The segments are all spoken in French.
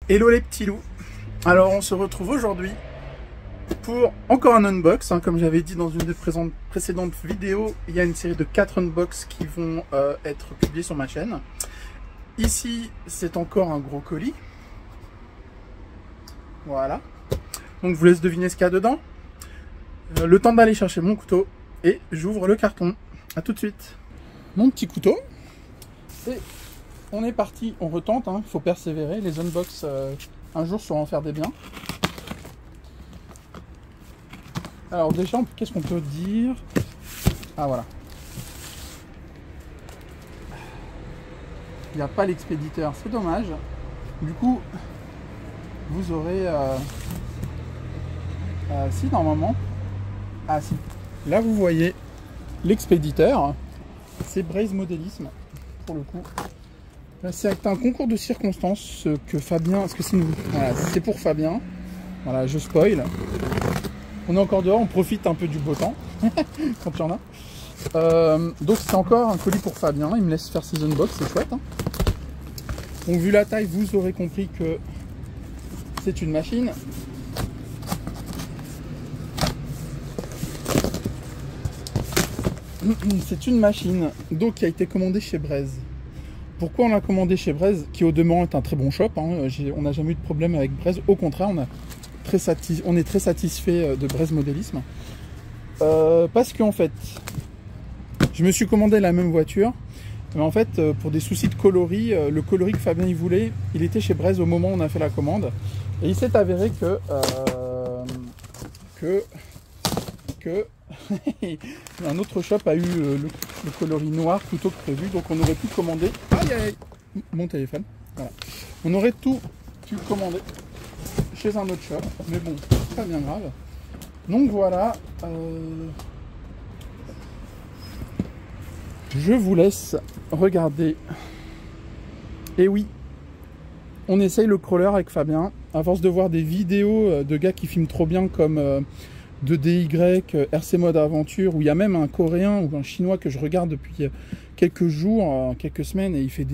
Hello les petits loups. Alors on se retrouve aujourd'hui pour encore un unbox, hein. Comme j'avais dit dans une des précédentes vidéos, il y a une série de 4 unbox qui vont être publiés sur ma chaîne. Ici c'est encore un gros colis. Voilà. Donc je vous laisse deviner ce qu'il y a dedans. Le temps d'aller chercher mon couteau et j'ouvre le carton. A tout de suite. Mon petit couteau. Et on est parti, on retente, hein. Il faut persévérer. Les unbox un jour sauront faire des biens. Alors déjà, qu'est-ce qu'on peut dire? Ah voilà. Il n'y a pas l'expéditeur, c'est dommage. Du coup, vous aurez... si, normalement. Ah si. Là, vous voyez l'expéditeur. C'est Braze Modélisme, pour le coup. C'est un concours de circonstances que Fabien... Parce que c'est voilà, pour Fabien. Voilà, je spoil. On est encore dehors, on profite un peu du beau temps. Quand il y en a. Donc c'est encore un colis pour Fabien. Il me laisse faire ses unbox, c'est chouette. Hein. Donc vu la taille, vous aurez compris que c'est une machine. C'est une machine donc qui a été commandée chez Braze. Pourquoi on l'a commandé chez Braze, qui au demeurant est un très bon shop, hein. On n'a jamais eu de problème avec Braze. Au contraire, on est très satisfait de Braze Modélisme. Parce qu'en fait, je me suis commandé la même voiture, mais en fait, pour des soucis de coloris, le coloris que Fabien il voulait, il était chez Braze au moment où on a fait la commande. Et il s'est avéré que un autre shop a eu le coloris noir plutôt que prévu, donc on aurait pu commander. Aïe aïe, mon téléphone. Voilà. On aurait tout pu commander chez un autre shop, mais bon, pas bien grave. Donc voilà. Je vous laisse regarder. Et oui, on essaye le crawler avec Fabien. À force de voir des vidéos de gars qui filment trop bien comme de DY, RC Mode Aventure, où il y a même un coréen ou un chinois que je regarde depuis quelques jours, quelques semaines, et il fait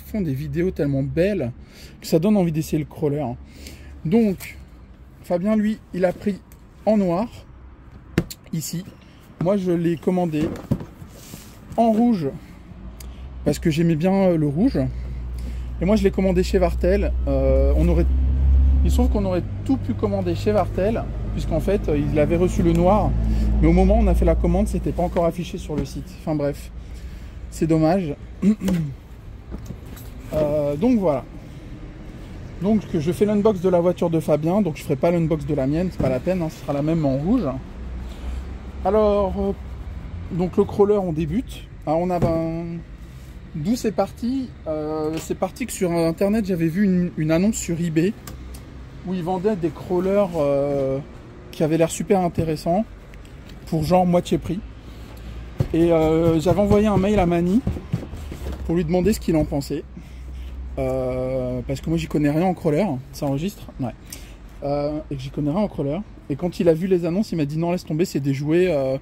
font des vidéos tellement belles que ça donne envie d'essayer le crawler. Donc Fabien, lui, il a pris en noir ici. Moi je l'ai commandé en rouge parce que j'aimais bien le rouge, et moi je l'ai commandé chez Vartel. Il se trouve qu'on aurait tout pu commander chez Vartel, puisqu'en fait il avait reçu le noir, mais au moment où on a fait la commande, c'était pas encore affiché sur le site. Enfin bref, c'est dommage. Donc voilà. Donc je fais l'unbox de la voiture de Fabien, donc je ferai pas l'unbox de la mienne, c'est pas la peine, hein, ce sera la même en rouge. Alors donc le crawler, on débute. Alors, on a d'où c'est parti. C'est parti que sur internet j'avais vu une annonce sur eBay où ils vendaient des crawlers qui avaient l'air super intéressants pour genre moitié prix. Et j'avais envoyé un mail à Mani pour lui demander ce qu'il en pensait. Parce que moi j'y connais rien en crawler. Ça enregistre? Ouais. Et que j'y connais rien en crawler. Et quand il a vu les annonces, il m'a dit non, laisse tomber, c'est des jouets,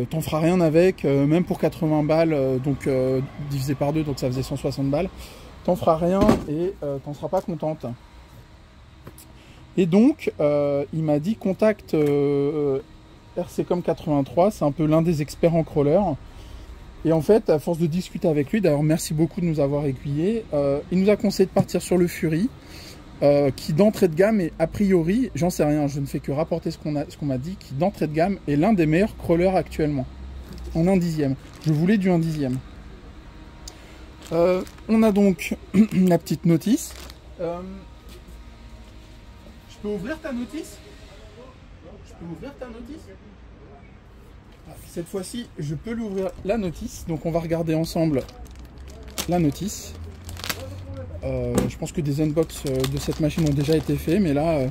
t'en feras rien avec, même pour 80 balles, donc divisé par 2, donc ça faisait 160 balles. T'en feras rien et t'en seras pas contente. Et donc, il m'a dit contacte RCcom 83, c'est un peu l'un des experts en crawler. Et en fait, à force de discuter avec lui, d'ailleurs merci beaucoup de nous avoir aiguillés, il nous a conseillé de partir sur le Fury, qui d'entrée de gamme, et a priori, j'en sais rien, je ne fais que rapporter ce qu'on m'a dit, qui d'entrée de gamme est l'un des meilleurs crawlers actuellement, en 1/10. Je voulais du 1/10. On a donc la petite notice. Je peux ouvrir ta notice? Je peux ouvrir ta notice? Cette fois-ci, je peux l'ouvrir, la notice. Donc on va regarder ensemble la notice. Je pense que des unbox de cette machine ont déjà été faits, mais là,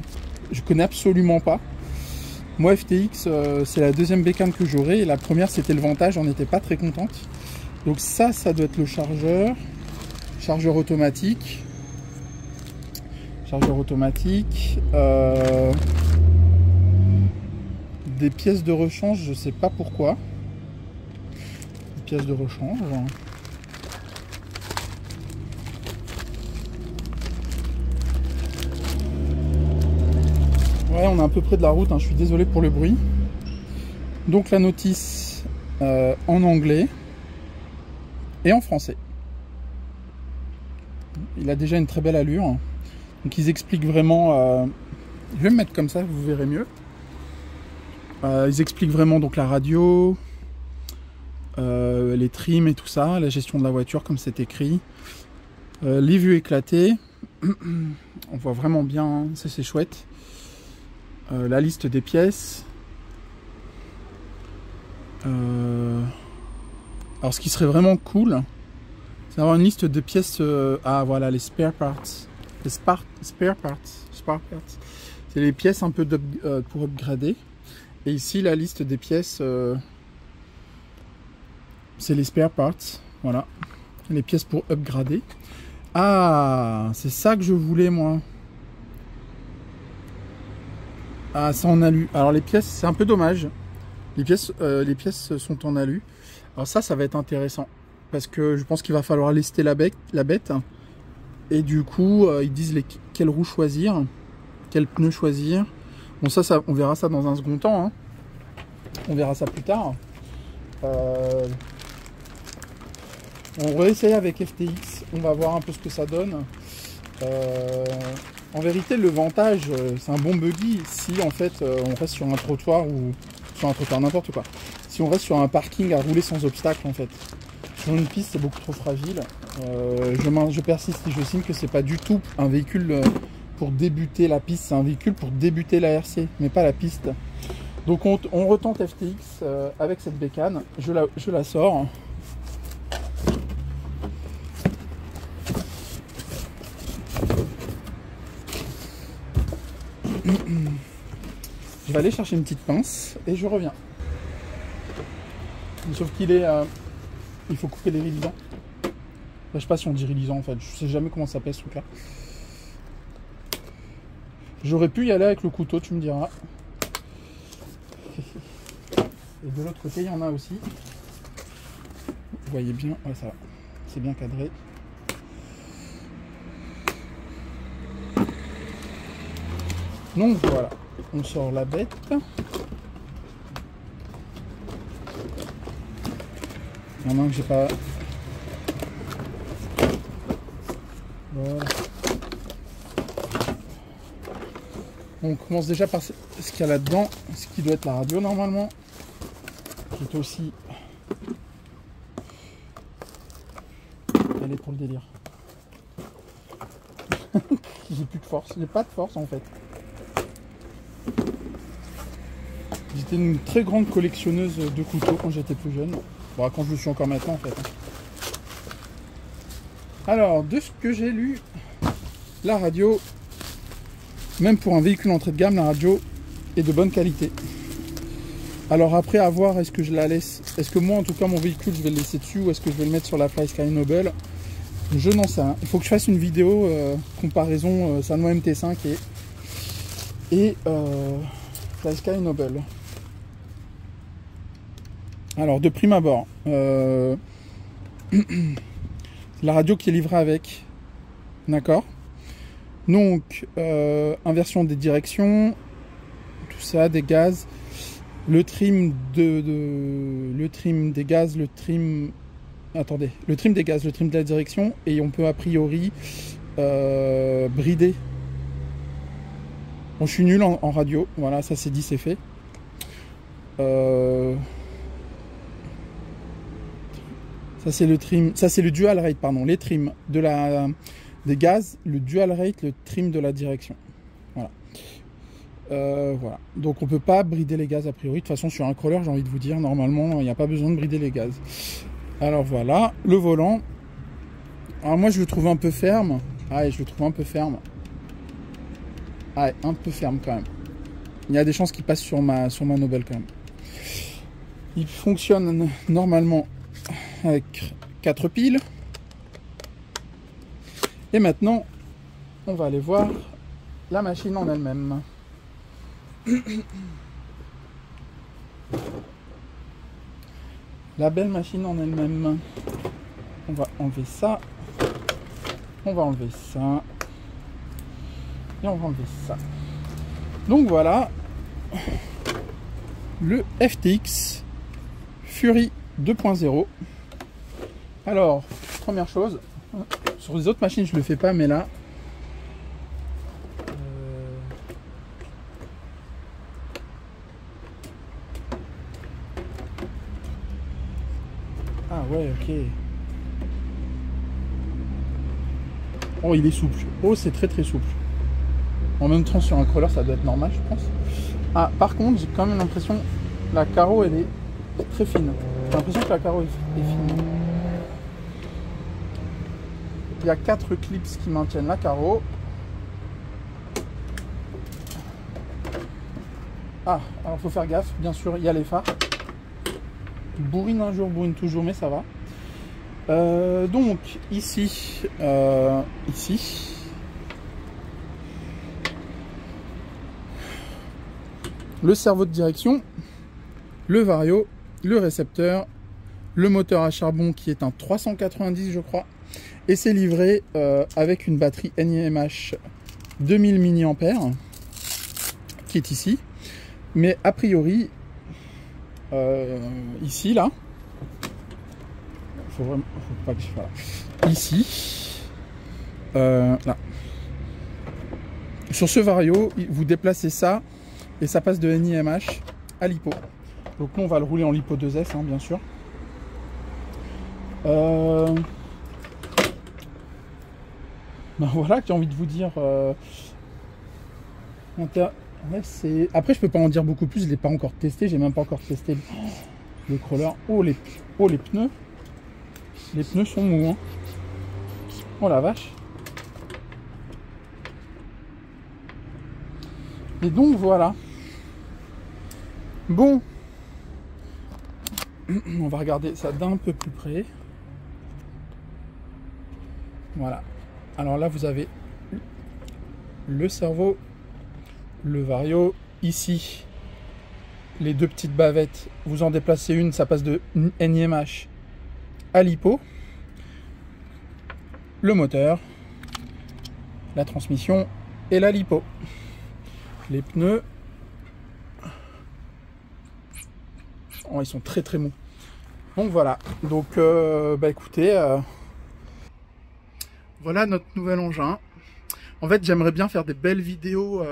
je connais absolument pas. Moi, FTX, c'est la deuxième bécane que j'aurai. Et la première, c'était le Vantage, j'en étais pas très contente. Donc ça doit être le chargeur. Chargeur automatique. Chargeur automatique. Des pièces de rechange, je sais pas pourquoi. Des pièces de rechange. Ouais, on est à peu près de la route, hein, je suis désolé pour le bruit. Donc la notice en anglais et en français. Il a déjà une très belle allure. Donc ils expliquent vraiment... je vais me mettre comme ça, vous verrez mieux. Ils expliquent vraiment donc la radio, les trims et tout ça, la gestion de la voiture comme c'est écrit. Les vues éclatées. On voit vraiment bien, hein, c'est chouette. La liste des pièces. Alors ce qui serait vraiment cool, c'est d'avoir une liste de pièces. Ah voilà, les spare parts. Les spare parts. C'est les pièces un peu pour upgrader. Et ici la liste des pièces, c'est les spare parts. Voilà, les pièces pour upgrader. Ah, c'est ça que je voulais moi. Ah, c'est en alu. Alors les pièces, c'est un peu dommage. Les pièces sont en alu. Alors ça va être intéressant. Parce que je pense qu'il va falloir lester la bête. Et du coup, ils disent quelle roue choisir. Quel pneu choisir. Bon, ça on verra ça dans un second temps. Hein. On verra ça plus tard. On va essayer avec FTX. On va voir un peu ce que ça donne. En vérité, le Vantage, c'est un bon buggy si en fait on reste sur un trottoir ou sur un trottoir, n'importe quoi. Si on reste sur un parking à rouler sans obstacle en fait. Sur une piste, c'est beaucoup trop fragile. Je persiste et je signe que c'est pas du tout un véhicule pour débuter la piste, c'est un véhicule pour débuter la RC, mais pas la piste. Donc on retente FTX avec cette bécane. Je la sors. Je vais aller chercher une petite pince et je reviens. Sauf qu'il est... il faut couper les rélisants. Je sais pas si on dit rélisant en fait. Je sais jamais comment ça s'appelle ce truc là. J'aurais pu y aller avec le couteau, tu me diras. Et de l'autre côté, il y en a aussi. Vous voyez bien, ouais, ça va. C'est bien cadré. Donc voilà, on sort la bête. Il y en a un que j'ai pas... Voilà. On commence déjà par ce qu'il y a là-dedans, ce qui doit être la radio normalement, qui est aussi... Elle est pour le délire. J'ai plus de force, j'ai pas de force en fait. J'étais une très grande collectionneuse de couteaux quand j'étais plus jeune. Bon, quand je le suis encore maintenant en fait. Alors, de ce que j'ai lu, la radio, même pour un véhicule entrée de gamme, la radio est de bonne qualité. Alors après, à voir, est-ce que je la laisse, est-ce que moi en tout cas mon véhicule je vais le laisser dessus ou est-ce que je vais le mettre sur la FlySky Noble? Je n'en sais rien. Il faut que je fasse une vidéo comparaison Sanwa MT5 et FlySky Noble. Alors de prime abord, la radio qui est livrée avec, d'accord. Donc inversion des directions, tout ça, des gaz, le trim le trim des gaz, le trim, attendez, le trim des gaz, le trim de la direction, et on peut a priori brider. Bon, je suis nul en radio, voilà, ça c'est dit, c'est fait. Ça c'est le trim, ça c'est le dual rate, pardon, les trims des gaz, le dual rate, le trim de la direction. Voilà. Voilà. Donc on peut pas brider les gaz a priori. De toute façon sur un crawler, j'ai envie de vous dire, normalement il n'y a pas besoin de brider les gaz. Alors voilà, le volant. Alors moi je le trouve un peu ferme. Ah, je le trouve un peu ferme. Ah, un peu ferme quand même. Il y a des chances qu'il passe sur ma Noble quand même. Il fonctionne normalement avec 4 piles. Et maintenant, on va aller voir la machine en elle-même. La belle machine en elle-même. On va enlever ça. On va enlever ça. Et on va enlever ça. Donc voilà, le FTX Fury 2.0. Alors, première chose, sur les autres machines je le fais pas, mais là, ah ouais, ok. Oh, il est souple. Oh, c'est très souple. En même temps, sur un crawler, ça doit être normal, je pense. Ah, par contre, j'ai quand même l'impression que la carreau, elle est très fine. J'ai l'impression que la carreau est fine. Il y a 4 clips qui maintiennent la carreau. Ah, alors faut faire gaffe, bien sûr, il y a les phares. Bourrine un jour, bourrine toujours, mais ça va. Donc, ici, le cerveau de direction, le vario, le récepteur, le moteur à charbon qui est un 390 je crois, et c'est livré avec une batterie NiMH 2000 mAh qui est ici, mais a priori ici là, faut pas que je fasse ici, là, sur ce vario vous déplacez ça et ça passe de NiMH à LiPo. Donc nous on va le rouler en LiPo 2S, hein, bien sûr. Ben voilà, j'ai envie de vous dire. Ouais, après je peux pas en dire beaucoup plus, je l'ai pas encore testé, j'ai même pas encore testé le crawler. Oh les pneus. Les pneus sont mous, hein. Oh la vache. Et donc voilà. Bon. On va regarder ça d'un peu plus près. Voilà. Alors là, vous avez le cerveau, le vario. Ici, les 2 petites bavettes. Vous en déplacez une, ça passe de NiMH à LiPo. Le moteur, la transmission et la LiPo. Les pneus. Oh, ils sont très mous. Donc voilà. Donc bah écoutez, voilà notre nouvel engin. En fait, j'aimerais bien faire des belles vidéos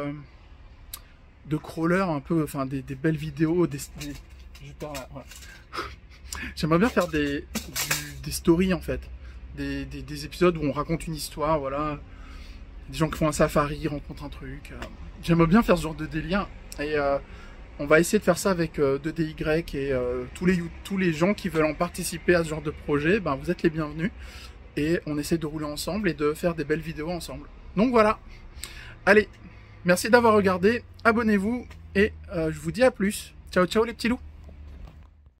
de crawler un peu, enfin des belles vidéos, voilà. J'aimerais bien faire des stories en fait, des épisodes où on raconte une histoire, voilà, des gens qui font un safari, rencontrent un truc. J'aimerais bien faire ce genre de délire et on va essayer de faire ça avec 2DY et tous les gens qui veulent en participer à ce genre de projet, ben, vous êtes les bienvenus et on essaie de rouler ensemble et de faire des belles vidéos ensemble. Donc voilà, allez, merci d'avoir regardé, abonnez-vous et je vous dis à plus. Ciao ciao les petits loups.